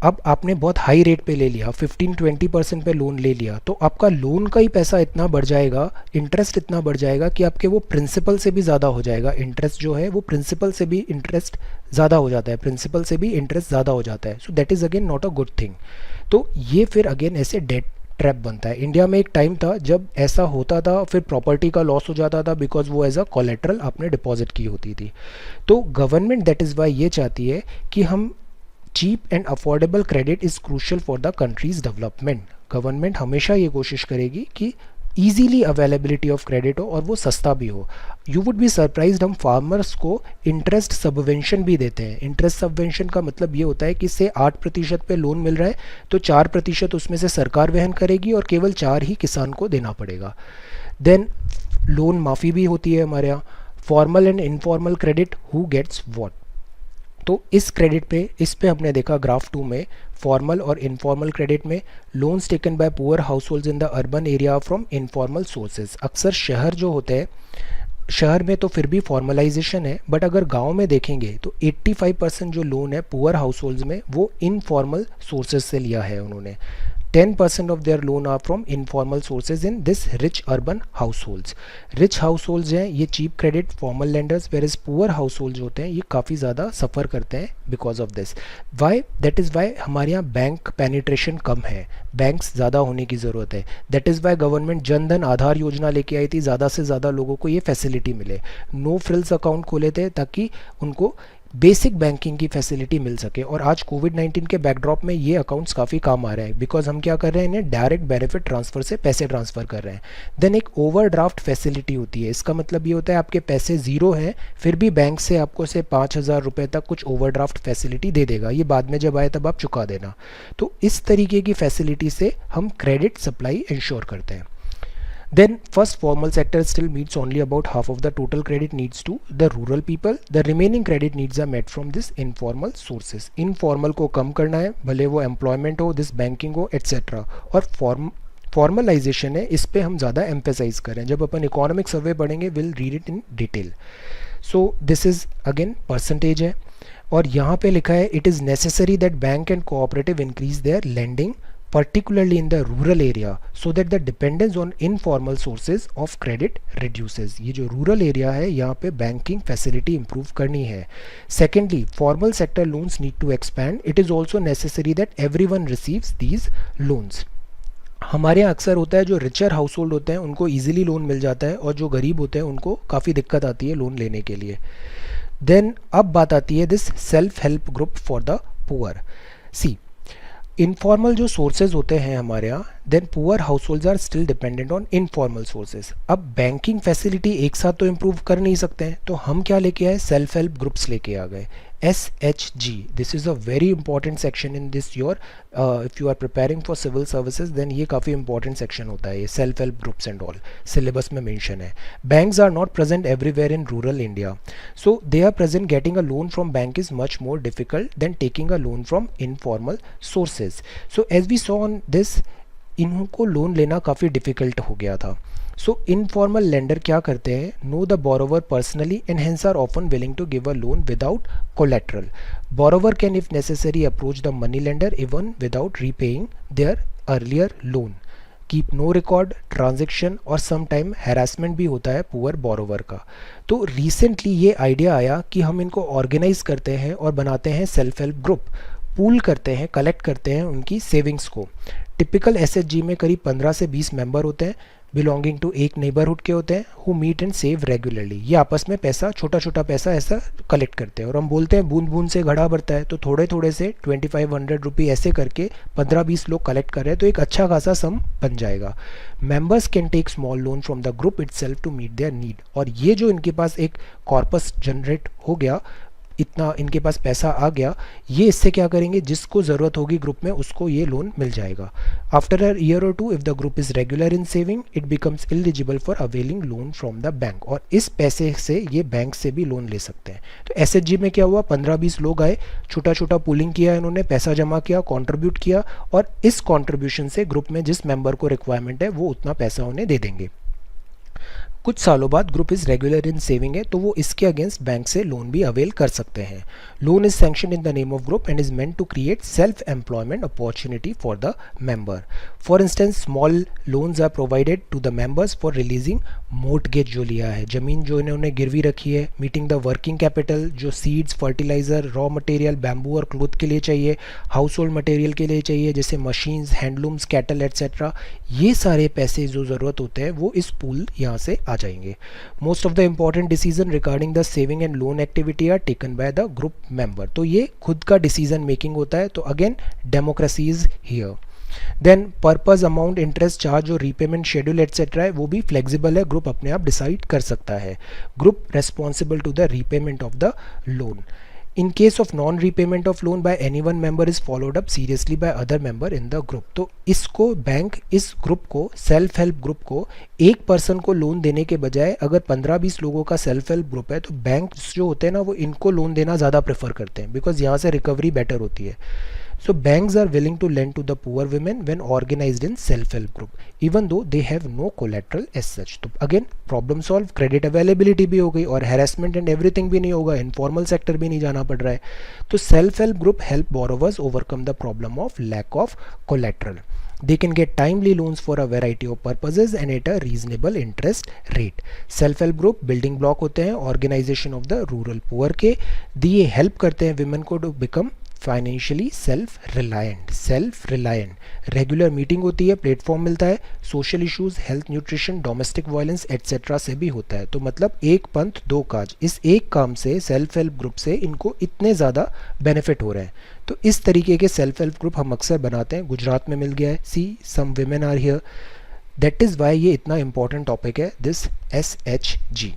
अब आपने बहुत high rate पे ले लिया, 15-20% पे loan ले लिया, तो आपका लोन का ही पैसा इतना बढ़ जाएगा, इंटरेस्ट इतना बढ़ जाएगा कि आपके वो प्रिंसिपल से भी ज़्यादा हो जाएगा. इंटरेस्ट जो है वो प्रिंसिपल से भी इंटरेस्ट ज़्यादा हो जाता है, प्रिंसिपल से भी इंटरेस्ट ज़्यादा हो जाता है. सो that is again not a good thing. तो ये फिर अगेन ऐसे डेट ट्रैप बनता है. इंडिया में एक टाइम था जब ऐसा होता था, फिर प्रॉपर्टी का लॉस हो जाता था बिकॉज वो एज अ कोलेट्रल आपने डिपॉजिट की होती थी. तो गवर्नमेंट दैट इज़ वाई ये चाहती है कि हम cheap and affordable credit is crucial for the country's development. Government हमेशा ये कोशिश करेगी कि ईजीली अवेलेबिलिटी ऑफ क्रेडिट हो और वो सस्ता भी हो. यू वुड बी सरप्राइज्ड, हम फार्मर्स को इंटरेस्ट सबवेंशन भी देते हैं. इंटरेस्ट सबवेंशन का मतलब ये होता है कि इससे 8% पे लोन मिल रहा है तो 4% उसमें से सरकार वहन करेगी और केवल 4 ही किसान को देना पड़ेगा. देन लोन माफ़ी भी होती है हमारे यहाँ. Formal and informal credit, who gets what. तो इस क्रेडिट पे, इस पे हमने देखा ग्राफ 2 में, फॉर्मल और इनफॉर्मल क्रेडिट में loans taken by poor house holds in the urban area from informal sources. अक्सर शहर जो होते हैं, शहर में तो फिर भी फॉर्मलाइजेशन है, बट अगर गांव में देखेंगे तो 85% जो लोन है पुअर हाउस होल्ड्स में वो इनफॉर्मल सोर्सेज से लिया है उन्होंने. 10% of their loan are from informal sources in this rich urban households. Rich households हैं ये cheap credit formal lenders, whereas poor households होते हैं ये काफ़ी ज़्यादा सफ़र करते हैं because of this. Why? That is why हमारे यहाँ बैंक penetration कम है, बैंक्स ज़्यादा होने की ज़रूरत है. That is why government Jan Dhan Aadhaar Yojana लेके आई थी, ज़्यादा से ज़्यादा लोगों को ये फैसिलिटी मिले. नो फ्रिल्स अकाउंट खोले थे ताकि उनको बेसिक बैंकिंग की फैसिलिटी मिल सके. और आज कोविड-19 के बैकड्रॉप में ये अकाउंट्स काफ़ी काम आ रहे हैं बिकॉज हम क्या कर रहे हैं, इन्हें डायरेक्ट बेनिफिट ट्रांसफ़र से पैसे ट्रांसफ़र कर रहे हैं. देन एक ओवरड्राफ्ट फैसिलिटी होती है. इसका मतलब ये होता है आपके पैसे ज़ीरो हैं फिर भी बैंक से आपको से 5,000 रुपये तक कुछ ओवरड्राफ्ट फैसिलिटी दे देगा, ये बाद में जब आए तब आप चुका देना. तो इस तरीके की फैसिलिटी से हम क्रेडिट सप्लाई इंश्योर करते हैं. Then first formal sector still meets only about half of the total credit needs to the rural people. The remaining credit needs are met from this informal sources. Informal को कम करना है, भले वो employment हो, this banking हो, etc. और formalisation है, इस पे हम ज़्यादा एम्फेसाइज करें. जब अपन इकोनॉमिक सर्वे पढ़ेंगे will read it in detail. So this is again percentage है और यहाँ पे लिखा है it is necessary that bank and cooperative increase their lending particularly in the rural area so that the dependence on informal sources of credit reduces. ये जो rural area है यहाँ पे banking facility improve करनी है. Secondly, formal sector loans need to expand. It is also necessary that everyone receives these loans. हमारे यहाँ अक्सर होता है जो रिचर हाउस होल्ड होते हैं उनको ईजिली लोन मिल जाता है और जो गरीब होते हैं उनको काफ़ी दिक्कत आती है लोन लेने के लिए. देन अब बात आती है this self help group for the poor. See, informal जो सोर्सेज होते हैं हमारे यहाँ, then poor households are still dependent on informal sources. अब बैंकिंग फैसिलिटी एक साथ तो इम्प्रूव कर नहीं सकते हैं तो हम क्या लेके आए, सेल्फ हेल्प ग्रुप्स लेके आ गए. SHG. This is a very important section in this your if you are preparing for civil services, then ये काफ़ी important section होता है, ये self help groups and all syllabus में mention है. Banks are not present everywhere in rural India, so they are present. Getting a loan from bank is much more difficult than taking a loan from informal sources. So as we saw on this, इनको loan लेना काफ़ी difficult हो गया था. सो informal lender क्या करते हैं, know the borrower personally and hence are often willing to give a loan without collateral. Borrower can if necessary approach the money lender even without repaying their earlier loan. Keep no record transaction और some time harassment भी होता है poor borrower का. तो recently ये idea आया कि हम इनको ऑर्गेनाइज करते हैं और बनाते हैं सेल्फ हेल्प ग्रुप, पूल करते हैं, कलेक्ट करते हैं उनकी सेविंग्स को. टिपिकल एसएचजी में करीब 15 से 20 मेंबर होते हैं, बिलोंगिंग टू एक नेबरहुड के होते हैं, who meet and save regularly. ये आपस में पैसा, छोटा छोटा पैसा ऐसा कलेक्ट करते हैं. और हम बोलते हैं बूंद बूंद से घड़ा भरता है, तो थोड़े थोड़े से 2500 रुपये ऐसे करके 15-20 लोग कलेक्ट कर रहे हैं, तो एक अच्छा खासा सम बन जाएगा. Members can take small loan from the group itself to meet their need. और ये जो इनके पास एक कॉर्पस जनरेट हो गया, इतना इनके पास पैसा आ गया, ये इससे क्या करेंगे, जिसको ज़रूरत होगी ग्रुप में उसको ये लोन मिल जाएगा. आफ्टर अ ईयर और 2 if the group is regular in saving it becomes eligible for availing loan from the bank. और इस पैसे से ये बैंक से भी लोन ले सकते हैं. तो एसएचजी में क्या हुआ, 15-20 लोग आए, छोटा छोटा पुलिंग किया, इन्होंने पैसा जमा किया, कॉन्ट्रीब्यूट किया, और इस कॉन्ट्रीब्यूशन से ग्रुप में जिस मेंबर को रिक्वायरमेंट है वो उतना पैसा उन्हें दे देंगे. कुछ सालों बाद group is regular in saving है, तो वो इसके अगेंस्ट बैंक से लोन भी अवेल कर सकते हैं. Loan is sanction in the name of group and is meant to create self employment opportunity for the member. For instance small loans are provided to the members for releasing mortgage, जो लिया है, ज़मीन जो इन्होंने गिरवी रखी है, meeting the working capital, जो seeds, fertiliser, raw material, bamboo और क्लोथ के लिए चाहिए, हाउस होल्ड मटेरियल के लिए चाहिए जैसे मशीन्स, हैंडलूम्स, कैटल एट्सेट्रा. ये सारे पैसे जो ज़रूरत होते हैं वो इस पूल यहाँ से आ जाएंगे. Most of the important decision regarding the saving and loan activity are taken by the group member. तो ये खुद का डिसीजन मेकिंग होता है. तो again democracy is here. Then purpose, amount, interest charge और रीपेमेंट शेड्यूल एटसेट्रा है, वो भी फ्लेक्सिबल है, ग्रुप अपने आप डिसाइड कर सकता है. Group responsible to the repayment of the loan. In case of non-repayment of loan by any one member is followed up seriously by other member in the group. तो इसको bank इस group को, self help group को, एक person को loan देने के बजाय अगर 15-20 लोगों का सेल्फ हेल्प ग्रुप है तो बैंक जो होते हैं ना वो इनको लोन देना ज़्यादा प्रेफर करते हैं, बिकॉज यहाँ से रिकवरी बेटर होती है. So banks are willing to lend to the poor women when organized in self-help group, even though they have no collateral as such. तो again problem solve, credit availability भी हो गई और harassment and everything भी नहीं होगा, informal sector भी नहीं जाना पड़ रहा है. तो self-help group help borrowers overcome the problem of lack of collateral. They can get timely loans for a variety of purposes and at a reasonable interest rate. Self-help group building block होते हैं organization of the rural poor के. ये help करते हैं women को to become financially self reliant. Regular meeting होती है, platform मिलता है, social issues, health, nutrition, domestic violence etcetera से भी होता है. तो मतलब एक पंथ दो काज, इस एक काम से सेल्फ हेल्प ग्रुप से इनको इतने ज़्यादा बेनिफिट हो रहे हैं. तो इस तरीके के सेल्फ हेल्प ग्रुप हम अक्सर बनाते हैं. गुजरात में मिल गया है, see some women are here. That is why ये इतना इंपॉर्टेंट टॉपिक है, दिस SHG.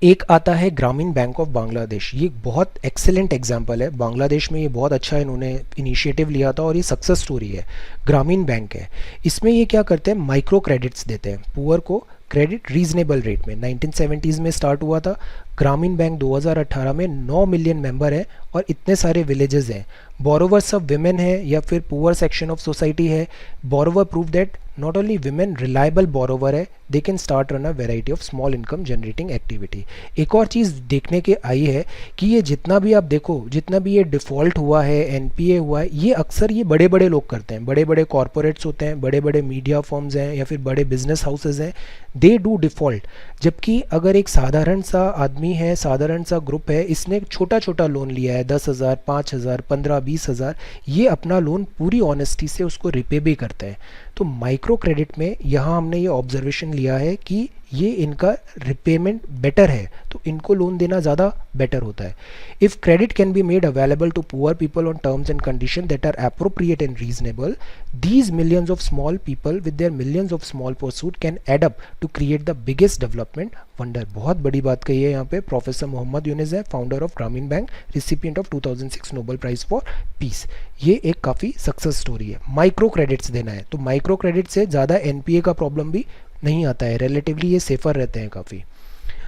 एक आता है ग्रामीण बैंक ऑफ बांग्लादेश. ये बहुत एक्सेलेंट एग्जांपल है. बांग्लादेश में ये बहुत अच्छा इन्होंने इनिशिएटिव लिया था और ये सक्सेस स्टोरी है. ग्रामीण बैंक है, इसमें ये क्या करते हैं, माइक्रो क्रेडिट्स देते हैं पुअर को, क्रेडिट रीजनेबल रेट में. 1970s में स्टार्ट हुआ था. ग्रामीण बैंक 2018 में 9 मिलियन मेंबर है और इतने सारे विलेजेस हैं. बोरोवर सब विमेन है या फिर पुअर सेक्शन ऑफ सोसाइटी है. Borrower prove that not only women reliable borrower है, they can start run a variety of small income generating activity. एक और चीज़ देखने के आई है कि ये जितना भी आप देखो, जितना भी ये डिफ़ॉल्ट हुआ है, NPA हुआ है, ये अक्सर ये बड़े बड़े लोग करते हैं. बड़े बड़े कॉरपोरेट्स होते हैं, बड़े बड़े मीडिया फर्म्स हैं या फिर बड़े बिजनेस हाउसेज हैं, दे डू डिफ़ॉल्ट. जबकि अगर एक साधारण सा आदमी है, साधारण सा ग्रुप है, इसने छोटा छोटा लोन लिया है 10,000, 5,000, 15, 20,000, ये अपना लोन पूरी ऑनेस्टी से उसको रिपे भी करते हैं. तो माइक्रो क्रेडिट में यहाँ हमने ये ऑब्जर्वेशन लिया है कि ये इनका रिपेमेंट बेटर है, तो इनको लोन देना ज़्यादा बेटर होता है. If credit can be made available to poor people on terms and condition that are appropriate and reasonable, these millions of small people with their millions of small pursuit can add up to create the biggest development wonder. बहुत बड़ी बात कही है यहाँ पे. Professor Mohammad Yunus है, founder of Grameen bank, recipient of 2006 Nobel prize for peace. ये एक काफ़ी सक्सेस स्टोरी है. माइक्रो क्रेडिट्स देना है तो माइक्रो क्रेडिट से ज़्यादा एनपीए का प्रॉब्लम भी नहीं आता है, रिलेटिवली ये सेफर रहते हैं काफ़ी.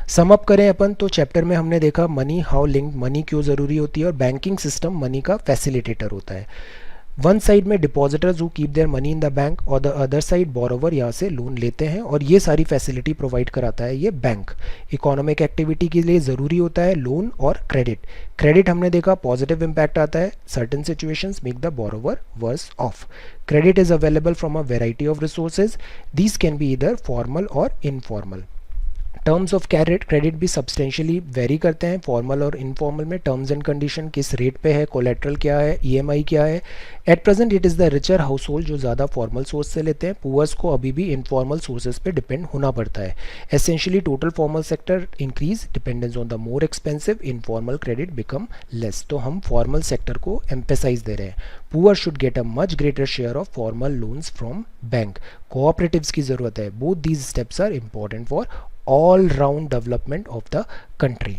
सम अप करें अपन तो चैप्टर में हमने देखा मनी हाउ लिंक्ड, मनी क्यों ज़रूरी होती है, और बैंकिंग सिस्टम मनी का फैसिलिटेटर होता है. वन साइड में depositors who keep their money in the bank और द अदर साइड बोरोवर यहाँ से लोन लेते हैं, और ये सारी फैसिलिटी प्रोवाइड कराता है ये बैंक. इकोनॉमिक एक्टिविटी के लिए ज़रूरी होता है लोन और क्रेडिट. क्रेडिट हमने देखा पॉजिटिव इम्पैक्ट आता है, certain situations make the borrower worse off. Credit is available from a variety of resources, these can be either formal और इनफॉर्मल. टर्म्स ऑफ क्रेडिट भी सब्सटेंशियली वेरी करते हैं formal और informal में. टर्म्स एंड कंडीशन किस rate पे है, collateral क्या है, ईएमआई क्या है. At present it is the richer household जो ज़्यादा फॉर्मल सोर्स से लेते हैं. पुअर्स को अभी भी इनफॉर्मल सोर्सेज पे डिपेंड होना पड़ता है. Essentially total formal sector increase dependence on the more expensive, informal credit become less. तो हम फॉर्मल सेक्टर को एम्फेसाइज दे रहे हैं. Poor should get a much greater share of formal loans from bank. Cooperatives की ज़रूरत है. Both these steps are important for all round development of the country.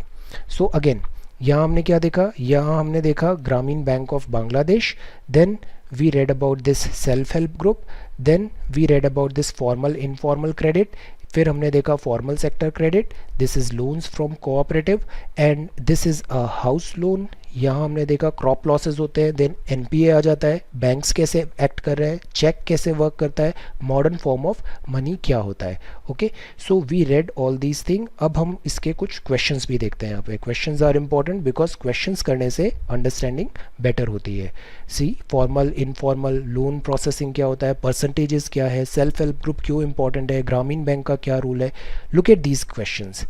So again यहाँ हमने क्या देखा, यहाँ हमने देखा Grameen bank of Bangladesh, then we read about this self help group, then we read about this formal informal credit, फिर हमने देखा formal sector credit, this is loans from cooperative and this is a house loan. यहाँ हमने देखा crop losses होते हैं, then NPA आ जाता है, बैंक्स कैसे एक्ट कर रहे हैं, चेक कैसे वर्क करता है, मॉडर्न फॉर्म ऑफ मनी क्या होता है. Okay, so we read all these thing. अब हम इसके कुछ क्वेश्चंस भी देखते हैं. यहाँ पे questions are important because questions करने से अंडरस्टैंडिंग बेटर होती है. See formal informal loan processing क्या होता है, परसेंटेजेस क्या है, सेल्फ हेल्प ग्रुप क्यों इंपॉर्टेंट है, ग्रामीण बैंक का क्या रूल है. Look at these questions.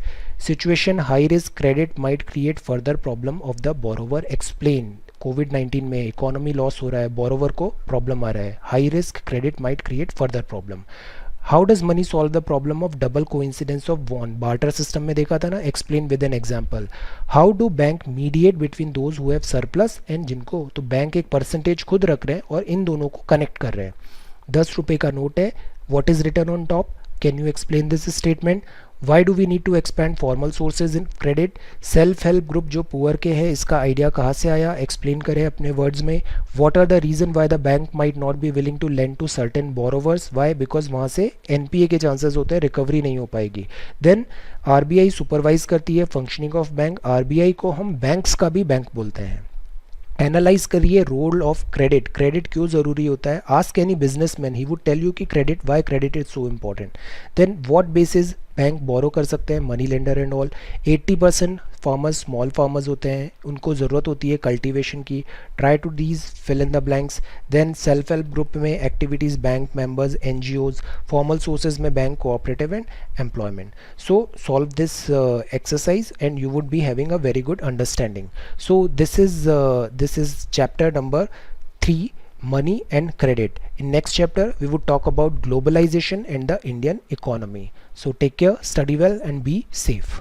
Situation high risk credit might create further problem of the borrower, explain. कोविड-19 में इकोनॉमी लॉस हो रहा है, बोरोवर को प्रॉब्लम आ रहा है, high risk credit might create further problem. How does money solve the problem of double coincidence of bond, barter system में देखा था ना, explain with an example. How do bank mediate between those who have surplus and जिनको, तो bank एक percentage खुद रख रहे हैं और इन दोनों को कनेक्ट कर रहे हैं. 10 रुपये का नोट है, what is written on top, can you explain this statement. Why do we need to expand formal sources in credit? Self help group जो पुअर के है इसका आइडिया कहाँ से आया, एक्सप्लेन करें अपने वर्ड्स में. What are the reason why the bank might not be willing to lend to certain borrowers? Why? Because वहाँ से NPA के चांसेस होते हैं, रिकवरी नहीं हो पाएगी. देन RBI सुपरवाइज करती है फंक्शनिंग ऑफ बैंक. RBI को हम बैंक्स का भी बैंक बोलते हैं. एनालाइज करिए रोल ऑफ क्रेडिट, क्रेडिट क्यों ज़रूरी होता है. Ask any businessman, he would tell you कि credit, why credit is so important. Then what basis bank borrow कर सकते हैं, money lender and all. 80% farmers small farmers होते हैं, उनको ज़रूरत होती है कल्टीवेशन की. Try to these fill in the blanks. Then self help group में activities bank members, NGOs. Formal sources में bank, cooperative and employment. So solve this exercise and you would be having a very good understanding. So this is chapter number 3, money and credit. In next chapter we would talk about globalization and the Indian economy. So take care, study well and be safe.